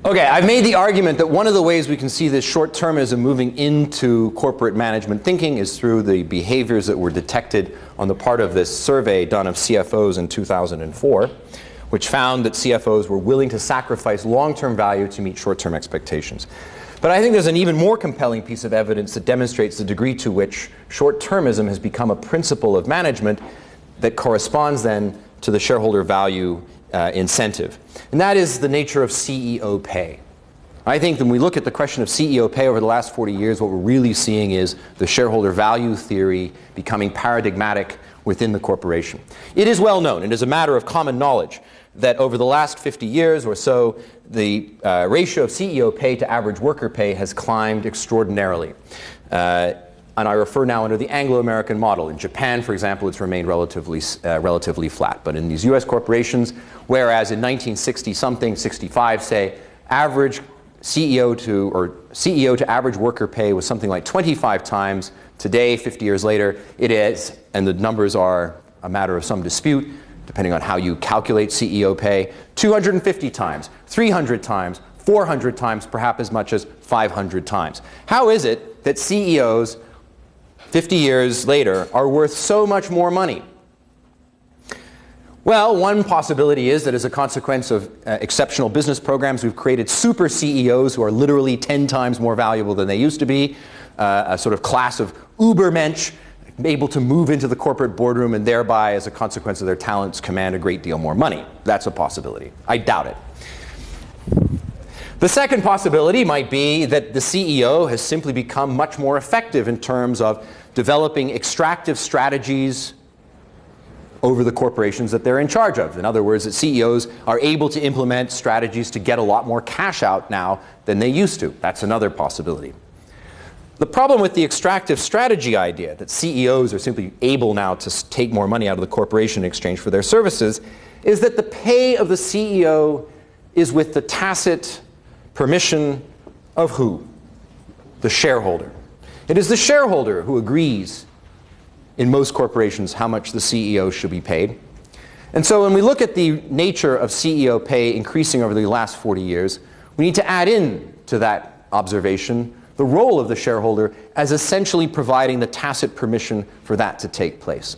Okay, I've made the argument that one of the ways we can see this short-termism moving into corporate management thinking is through the behaviors that were detected on the part of this survey done of CFOs in 2004, which found that CFOs were willing to sacrifice long-term value to meet short-term expectations. But I think there's an even more compelling piece of evidence that demonstrates the degree to which short-termism has become a principle of management that corresponds then to the shareholder value incentive. And that is the nature of CEO pay. I think when we look at the question of CEO pay over the last 40 years, what we're really seeing is the shareholder value theory becoming paradigmatic within the corporation. It is well known, it is a matter of common knowledge, that over the last 50 years or so, the ratio of CEO pay to average worker pay has climbed extraordinarily. And I refer now under the Anglo-American model. In Japan, for example, it's remained relatively flat. But in these US corporations, whereas in 1960-something, 65, say, average CEO to average worker pay was something like 25 times. Today, 50 years later, it is, and the numbers are a matter of some dispute, depending on how you calculate CEO pay, 250 times, 300 times, 400 times, perhaps as much as 500 times. How is it that CEOs 50 years later are worth so much more money? Well, one possibility is that as a consequence of exceptional business programs, we've created super CEOs who are literally 10 times more valuable than they used to be, a sort of class of Ubermensch, able to move into the corporate boardroom and thereby, as a consequence of their talents, command a great deal more money. That's a possibility. I doubt it. The second possibility might be that the CEO has simply become much more effective in terms of developing extractive strategies over the corporations that they're in charge of. In other words, that CEOs are able to implement strategies to get a lot more cash out now than they used to. That's another possibility. The problem with the extractive strategy idea, that CEOs are simply able now to take more money out of the corporation in exchange for their services, is that the pay of the CEO is with the tacit permission of who? The shareholder. It is the shareholder who agrees in most corporations how much the CEO should be paid. And so when we look at the nature of CEO pay increasing over the last 40 years, we need to add in to that observation the role of the shareholder as essentially providing the tacit permission for that to take place.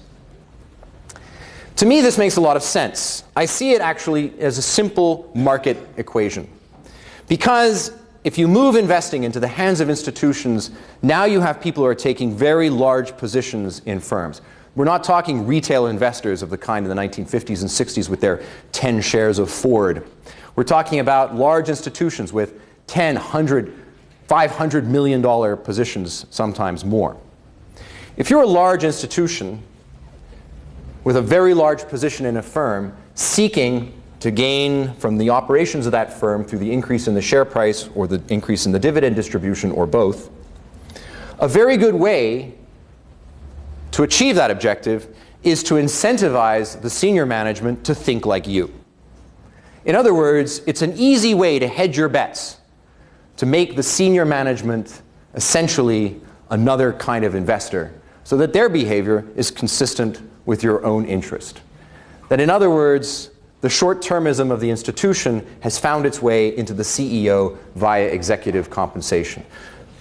To me, this makes a lot of sense. I see it actually as a simple market equation. Because if you move investing into the hands of institutions, now you have people who are taking very large positions in firms. We're not talking retail investors of the kind in the 1950s and 60s with their 10 shares of Ford. We're talking about large institutions with 10, 100, $500 million positions, sometimes more. If you're a large institution with a very large position in a firm seeking to gain from the operations of that firm through the increase in the share price or the increase in the dividend distribution or both, a very good way to achieve that objective is to incentivize the senior management to think like you. In other words, it's an easy way to hedge your bets, to make the senior management essentially another kind of investor so that their behavior is consistent with your own interest. That in other words, the short-termism of the institution has found its way into the CEO via executive compensation.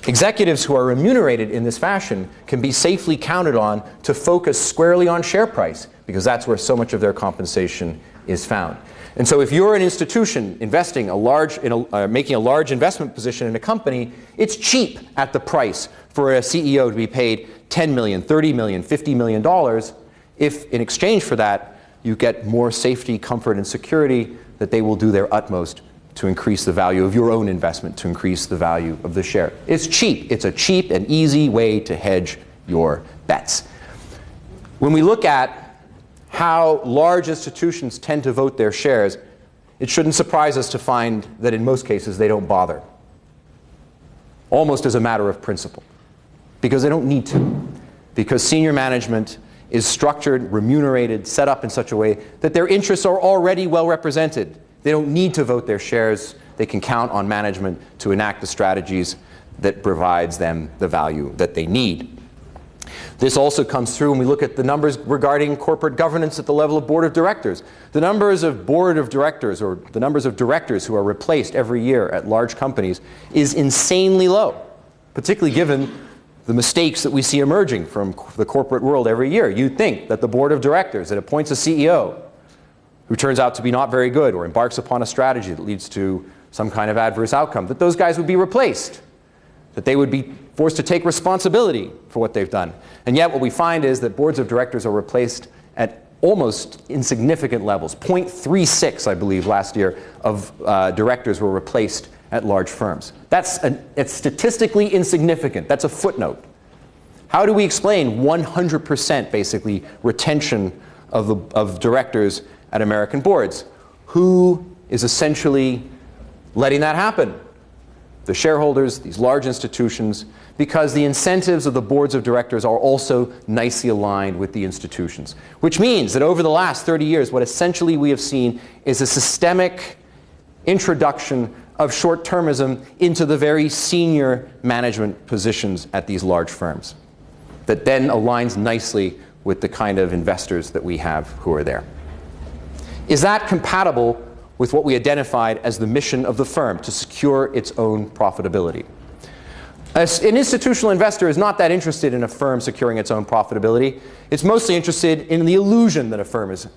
Executives who are remunerated in this fashion can be safely counted on to focus squarely on share price, because that's where so much of their compensation is found. And so if you're an institution investing making a large investment position in a company, it's cheap at the price for a CEO to be paid $10 million, $30 million, $50 million if in exchange for that you get more safety, comfort, and security that they will do their utmost to increase the value of your own investment, to increase the value of the share. It's cheap. It's a cheap and easy way to hedge your bets. When we look at how large institutions tend to vote their shares, it shouldn't surprise us to find that in most cases they don't bother, almost as a matter of principle, because they don't need to, because senior management is structured, remunerated, set up in such a way that their interests are already well represented. They don't need to vote their shares. They can count on management to enact the strategies that provides them the value that they need. This also comes through when we look at the numbers regarding corporate governance at the level of board of directors. The numbers of board of directors, or the numbers of directors who are replaced every year at large companies, is insanely low, particularly given the mistakes that we see emerging from the corporate world every year. You'd think that the board of directors that appoints a CEO who turns out to be not very good or embarks upon a strategy that leads to some kind of adverse outcome, that those guys would be replaced, that they would be forced to take responsibility for what they've done. And yet what we find is that boards of directors are replaced at almost insignificant levels. 0.36, I believe, last year of directors were replaced at large firms. It's statistically insignificant. That's a footnote. How do we explain 100% basically retention of directors at American boards? Who is essentially letting that happen? The shareholders, these large institutions, because the incentives of the boards of directors are also nicely aligned with the institutions. Which means that over the last 30 years, what essentially we have seen is a systemic introduction of short-termism into the very senior management positions at these large firms that then aligns nicely with the kind of investors that we have who are there. Is that compatible with what we identified as the mission of the firm, to secure its own profitability? An institutional investor is not that interested in a firm securing its own profitability. It's mostly interested in the illusion that a firm is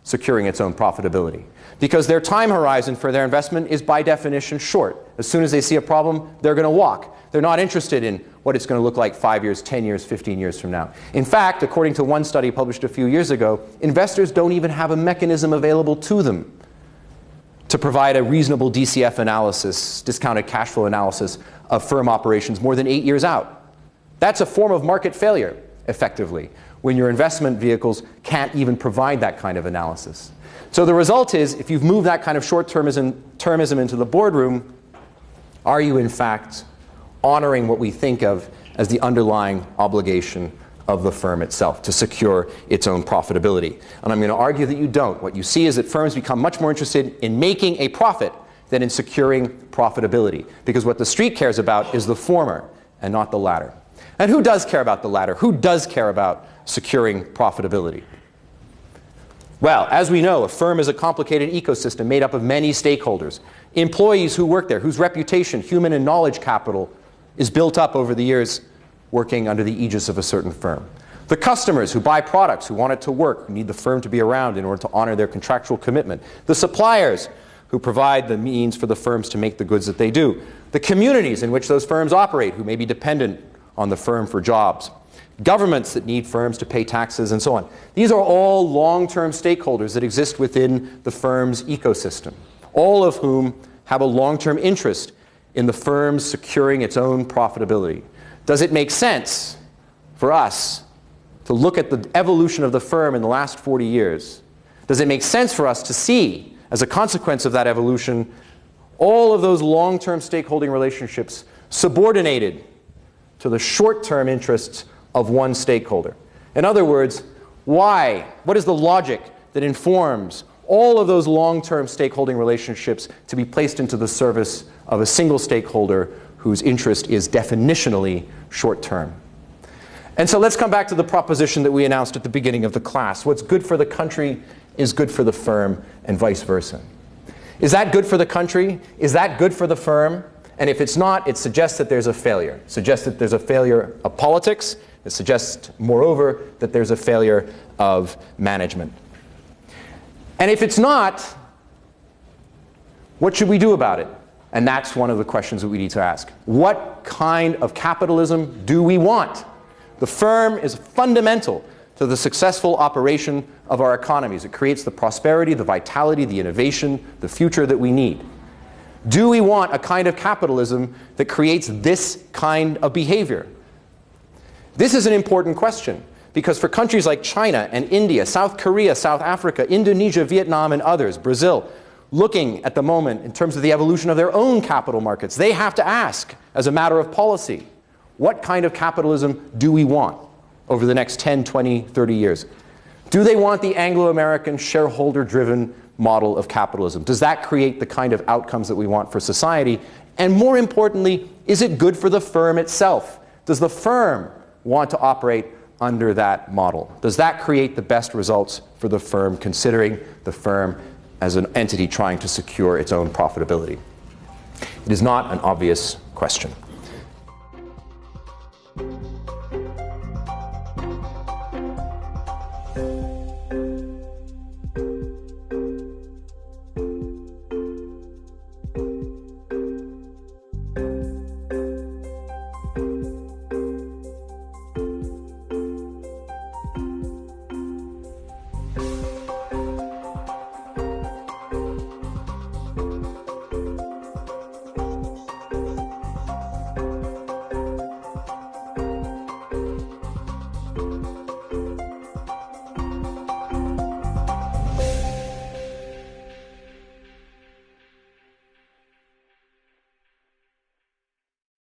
securing its own profitability, because their time horizon for their investment is by definition short. As soon as they see a problem, they're going to walk. They're not interested in what it's going to look like 5 years, 10 years, 15 years from now. In fact, according to one study published a few years ago, investors don't even have a mechanism available to them to provide a reasonable DCF analysis, discounted cash flow analysis of firm operations more than 8 years out. That's a form of market failure, effectively, when your investment vehicles can't even provide that kind of analysis. So the result is, if you've moved that kind of short-termism into the boardroom, are you in fact honoring what we think of as the underlying obligation of the firm itself, to secure its own profitability? And I'm going to argue that you don't. What you see is that firms become much more interested in making a profit than in securing profitability, because what the street cares about is the former and not the latter. And who does care about the latter? Who does care about securing profitability? Well, as we know, a firm is a complicated ecosystem made up of many stakeholders. Employees who work there, whose reputation, human and knowledge capital is built up over the years working under the aegis of a certain firm. The customers who buy products, who want it to work, who need the firm to be around in order to honor their contractual commitment. The suppliers who provide the means for the firms to make the goods that they do. The communities in which those firms operate, who may be dependent on the firm for jobs. Governments that need firms to pay taxes, and so on. These are all long-term stakeholders that exist within the firm's ecosystem, all of whom have a long-term interest in the firm securing its own profitability. Does it make sense for us to look at the evolution of the firm in the last 40 years? Does it make sense for us to see, as a consequence of that evolution, all of those long-term stakeholding relationships subordinated to the short-term interests of one stakeholder? In other words, why? What is the logic that informs all of those long-term stakeholding relationships to be placed into the service of a single stakeholder whose interest is definitionally short-term? And so let's come back to the proposition that we announced at the beginning of the class. What's good for the country is good for the firm, and vice versa. Is that good for the country? Is that good for the firm? And if it's not, it suggests that there's a failure. It suggests that there's a failure of politics. It suggests, moreover, that there's a failure of management. And if it's not, what should we do about it? And that's one of the questions that we need to ask. What kind of capitalism do we want? The firm is fundamental to the successful operation of our economies. It creates the prosperity, the vitality, the innovation, the future that we need. Do we want a kind of capitalism that creates this kind of behavior? This is an important question, because for countries like China and India, South Korea, South Africa, Indonesia, Vietnam, and others, Brazil, looking at the moment in terms of the evolution of their own capital markets, they have to ask, as a matter of policy, what kind of capitalism do we want over the next 10, 20, 30 years? Do they want the Anglo-American shareholder-driven model of capitalism? Does that create the kind of outcomes that we want for society? And more importantly, is it good for the firm itself? Does the firm want to operate under that model? Does that create the best results for the firm, considering the firm as an entity trying to secure its own profitability? It is not an obvious question.